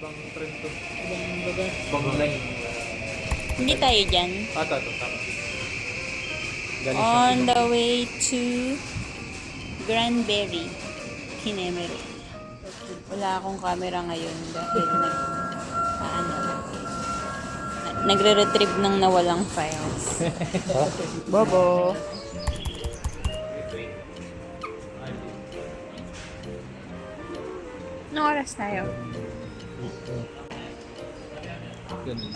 ibang trend to. Ibang lugar. Ibang line. Hindi tayo dyan. Ito, tama. Galing On sa the way to Granberry, Kinemero. Wala akong camera ngayon dahil nagre-retrieve ng nawalang files. Bobo! Anong oras tayo? Ganun.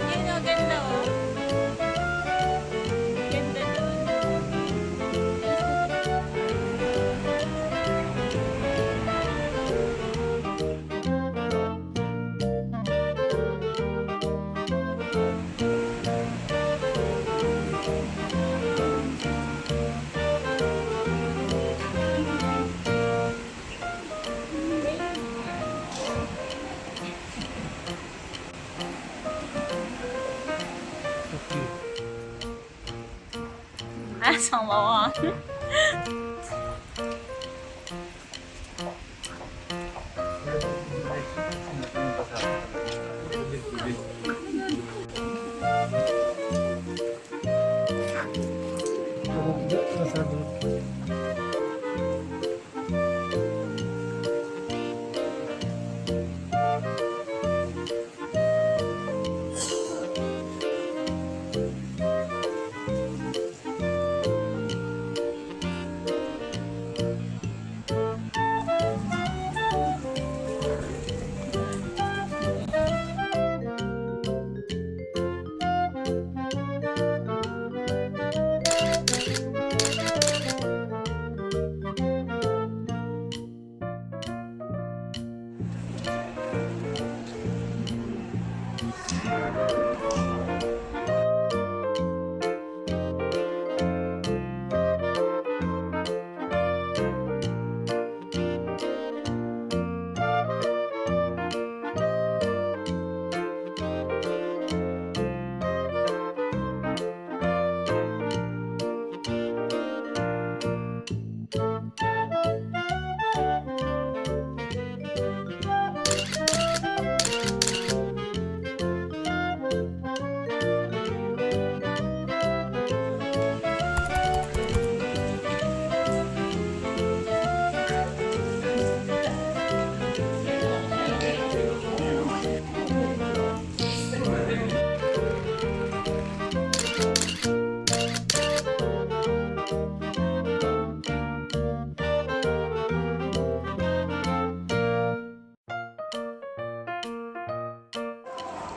Yun o, ganda o. Ganda doon. Asang bawang.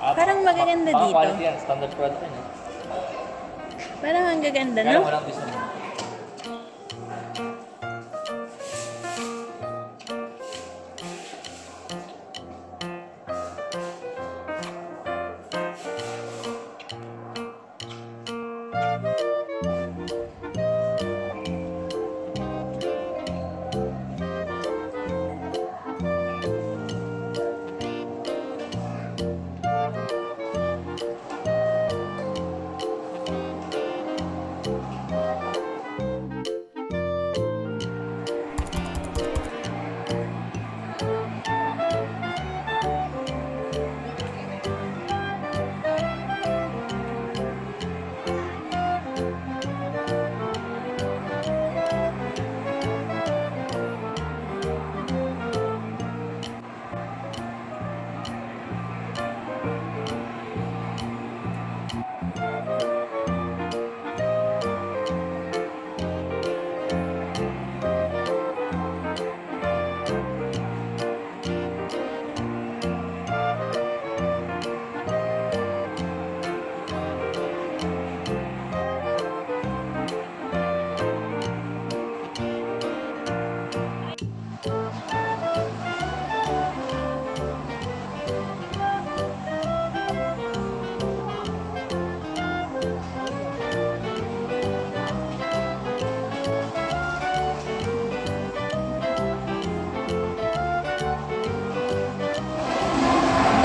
Parang magaganda dito. Quality yan. Standard product yan. Parang ang gaganda, Kaya no? walang design.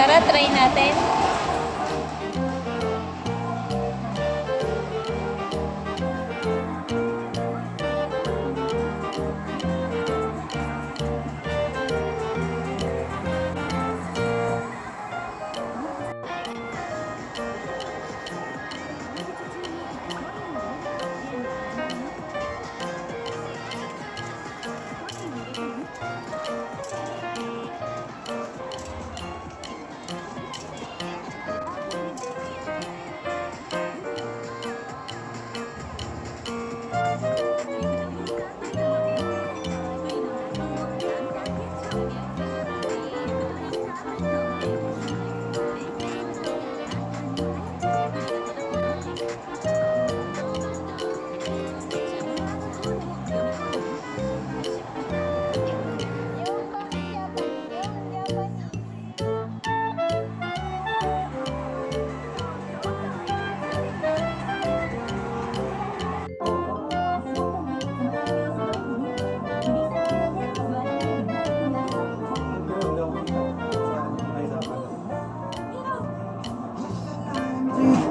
Tara, try natin.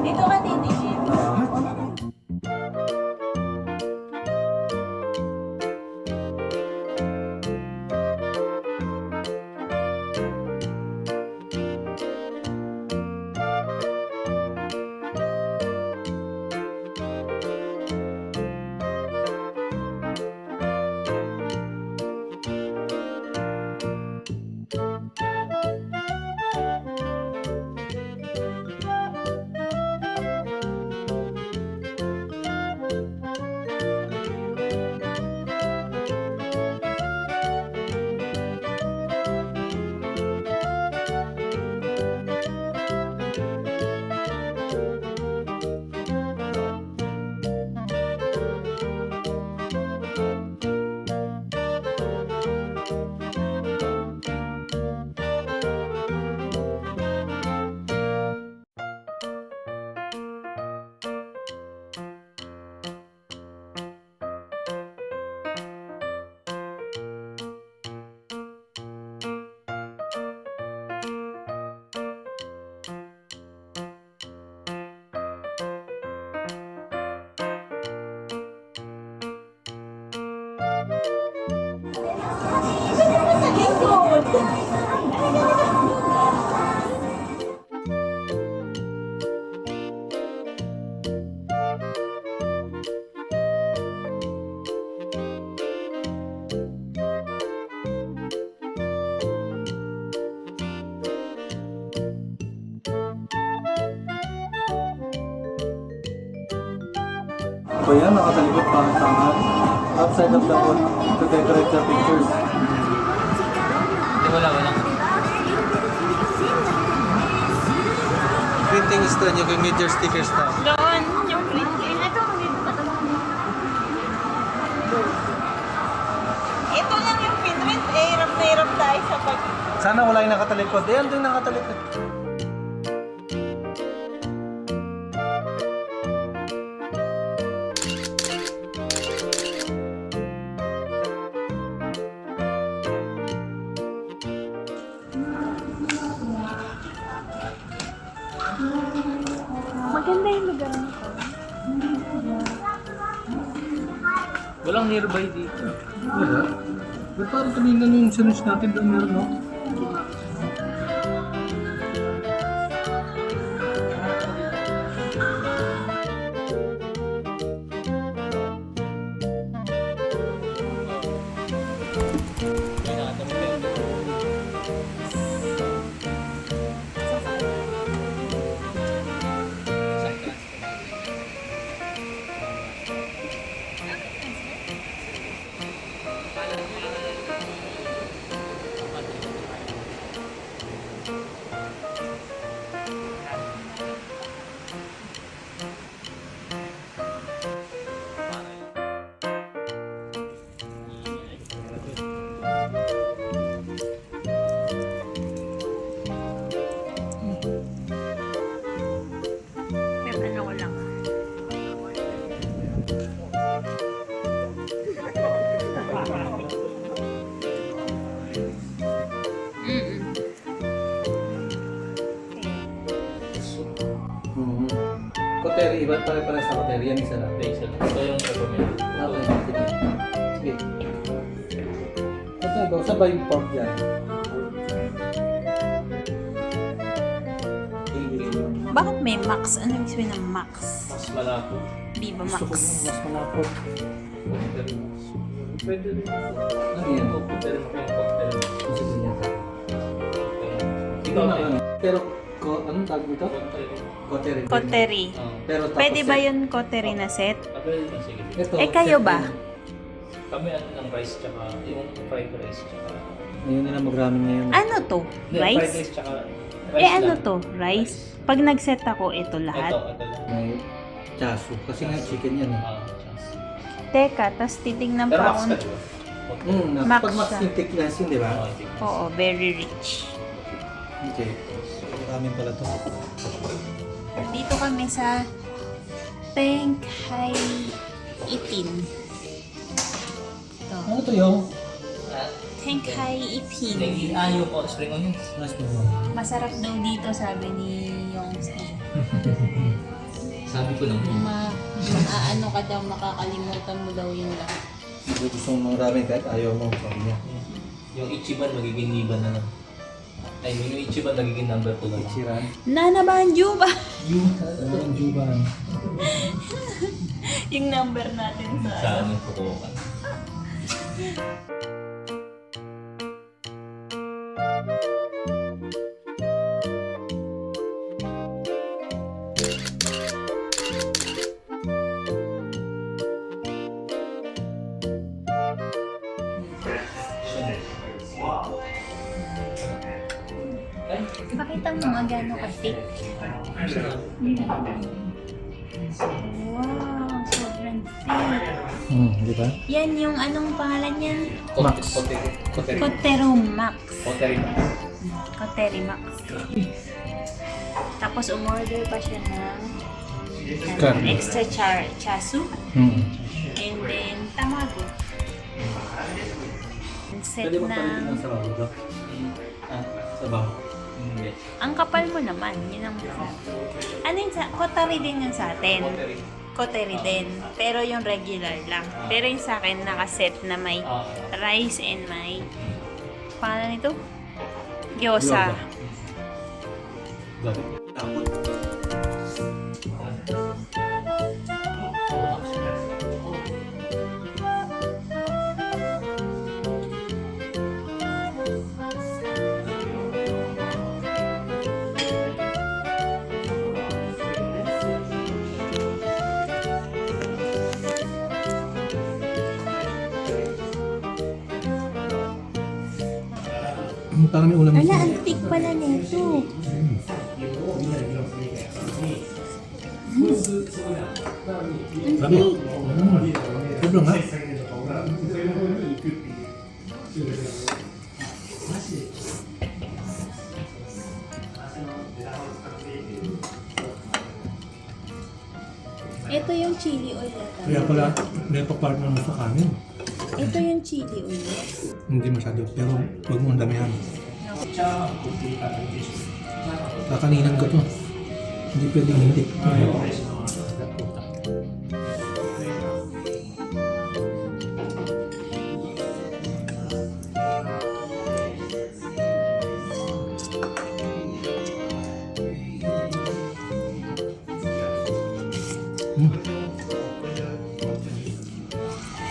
Dito ka titigil. So yan, nakatalikod pa ang tangan. Upside of the boat to decorate the pictures. Hindi, wala. Printing is done. You can meet your stickers now. Doon, yung printing. Ito lang yung pinrint. Eh, hirap na hirap tayo sa pag... Sana wala yung nakatalikod. Eh, andun yung nakatalikod. Maganda yung lugar nito. Walang nearby dito. Wala. Ba't parang kanina yung sinush natin doon meron, no? di ba pare-pare sa hotel? Yan isa lang. Hindi, isa lang. Ito yung recommend. Okay, sige. Sige. Ito, ito. Saan ba yung pork yan? Bakit may max? Ano yung sabihin ng max? Mas malapot. Viva Gusto ko Max. mas malapot. Cocktail max. Pwede rin. Ano yan? Pwede mo kayong cocktail max. Gusto ko yan. Ikaw na yun. Pero, anong tawag dito? Cocktail. Kotere. Koteri. Pero tapos Pwede ba set. yun koteri na set? Pwede na, sige. Ito, Eh, kayo set ba? din. Kami ano ng rice tsaka yung fried rice tsaka... Ngayon nila mag-ramen ngayon. Ano to? Hindi, fried rice Rice? tsaka... Eh ano lang. to? Rice? Pag nag-set ako, ito lahat. Ito lang. May chasu. Kasi nga chicken yan eh. Chance. Teka, tas titignan Pero pa max ako. ka, di ba? Max Pag max siya. yung thickness yun, di ba? Oo, very rich. Okay. Ramen pala to. Dito kami sa Teng Hai Ipin. Ito. Ano to yung? Teng Hai Ipin. Nag-iayo ko, spring onions. Nice mo. Masarap daw dito, sabi ni Yongski. Sabi ko lang. Ano ka daw, makakalimutan mo daw yung lahat. Hindi gusto mong ramen kahit ayaw mo. Sabi niya. Yung Ichiban, magiging Niban na lang. Ay, yung Ichiban, magiging number 2 na lang. Ichiran. Nana Banju ba? Ano ang juban? Yung number natin sa... Sa aming Fukuoka. Pakita mo nga gano'n ka-thick. Wow, sobrang thick. Di ba? Yan yung anong pangalan yan? Max. Koteri. Kotero Max. Koteri Max. Koteri Max. Tapos umorder pa siya ng Karne. extra chasu and then tamago. And set Pwede mo palitin ng... ng sabaw dito? Sabaw. Hindi. Ang kapal mo naman, yun ang masarap. Ano yun sa... Kotari din yun sa atin. Koteri. Koteri din. Pero yung regular lang. Pero yung sa akin, nakaset na may rice and may... Pangalan nito? Gyoza. Tapos. Parang may ulam Ala, antik pala nito. Sabi. Sobrang nga. Ito yung chili oil ata. Kaya pala, may pa-partner mo sa kanin. Ito yung chili oil. Hindi masyado, pero huwag mo ang damihan. Kakaninan ko to. Hindi pwedeng hindi.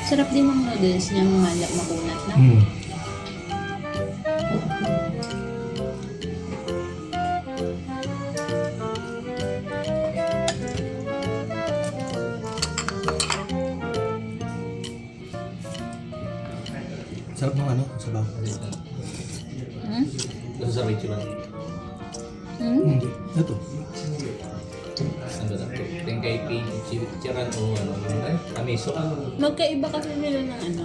Sarap din ng noodles niya, malap makunat na. Sarap ng ano, sabaw. Hmm? Ito sa Ichiban. Hmm? Hindi. Ito. Ano na to? Tengkai Pin, Ichiran o ano yun. Amiso. Magkaiba kasi sila ng ano,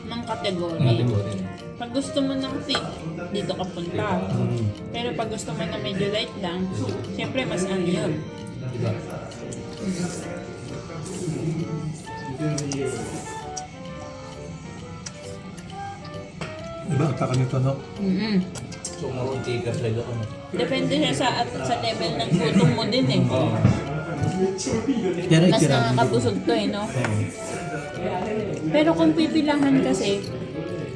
ng kategory. Category. Pag gusto mo ng thick, dito ka punta. Pero pag gusto mo na medyo light lang, siyempre mas ano yun. Diba? Iba ang taka nito, no? Mm-hmm. So, marunti ka talaga ako. Depende siya sa level ng gutom mo din eh. Pero Mas itira. nakakabusog to eh, no? Oo. Pero kung pipilahan kasi,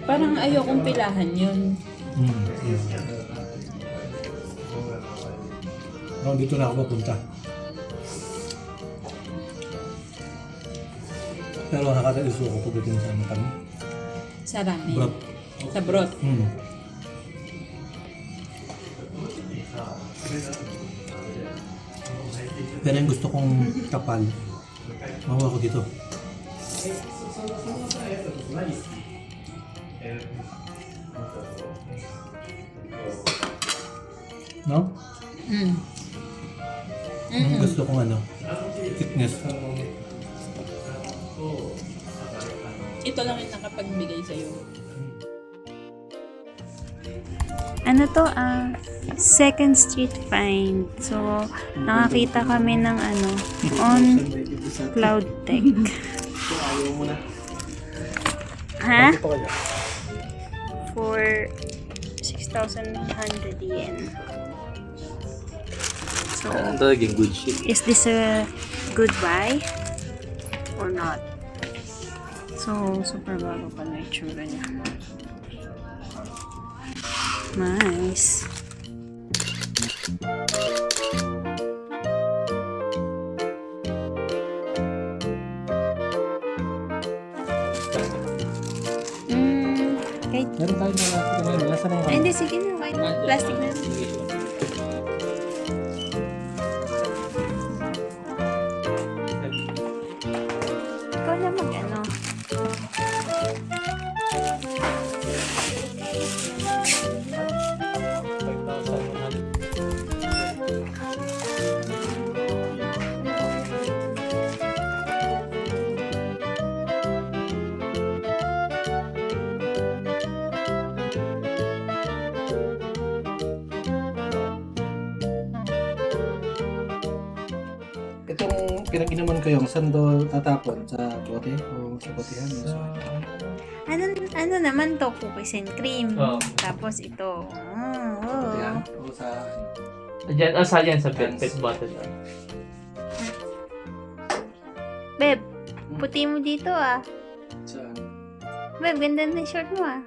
parang ayokong pilahan yun. Oh, dito na ako papunta. Pero nakakaiso ko pagdating sa ano kami. Sa ramen. Brot. Sa broth. Pero yung gusto kong kapal, makuha ko dito. No? Mm. Yung gusto kong ano, thickness. Ito lang yung nakapagbigay sa'yo. Ano to? Second Street Find. So, nakakita kami ng ano, on Cloud Tech. Ha? For 6,100 yen. So, Ang talagang good shit. is this a good buy or not? So, super bago pa na itsura niya. Nice. Kahit... Meron tayo na last na yun. Last na Ay, hindi. Sige na. Kahit plastic na. Ikaw na mag-ano. Itong pinag-inaman ko yung saan daw tatapon? Sa bote o sa botehan? Ano naman to? Cookies and cream. Oo. Tapos ito. Botehan? O sa... Diyan, saan sa pet bottle. Beb, puti mo dito ah. Saan? Beb, ganda ng shirt mo ah.